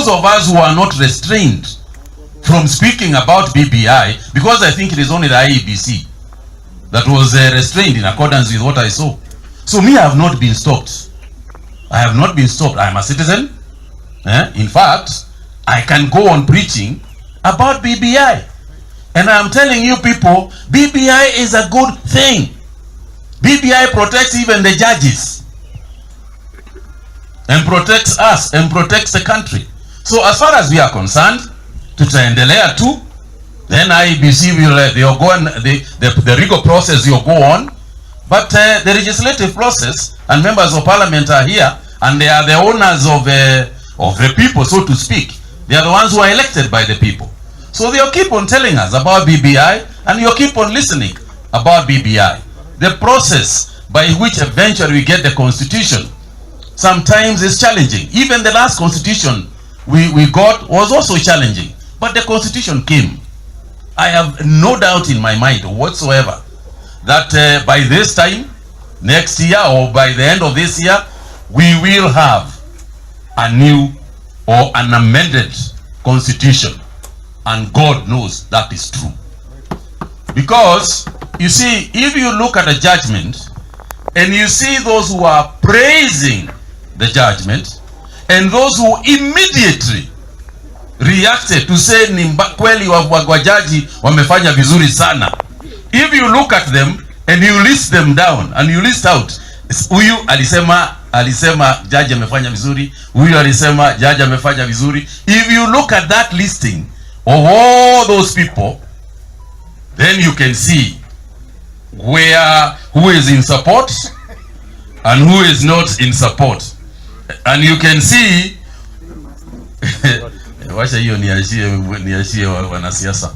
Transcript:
those of us who are not restrained from speaking about BBI, because I think it is only the IEBC that was restrained in accordance with what I saw. So me, I have not been stopped. I have not been stopped. I am a citizen. In fact, I can go on preaching about BBI. And I am telling you people, BBI is a good thing. BBI protects even the judges. And protects us and protects the country. So as far as we are concerned, tutaendelea tu. Then IEBC will they'll go on, the legal process will go on. But the legislative process and members of parliament are here, and they are the owners of the people, so to speak. They are the ones who are elected by the people. So they'll keep on telling us about BBI, and you'll keep on listening about BBI. The process by which eventually we get the constitution sometimes is challenging. Even the last constitution we got was also challenging. But the constitution came. I have no doubt in my mind whatsoever that by this time, next year or by the end of this year, we will have a new or an amended constitution. And God knows that is true. Because, you see, if you look at the judgment, and you see those who are praising the judgment, and those who immediately reacted to say ni kweli wajaji wamefanya vizuri sana. If you look at them and you list them down and you list out, huyu alisema jaji amefanya vizuri, huyu alisema jaji amefanya vizuri. If you look at that listing of all those people, then you can see who is in support and who is not in support. And you can see wacha hiyo niachie wanasiasa.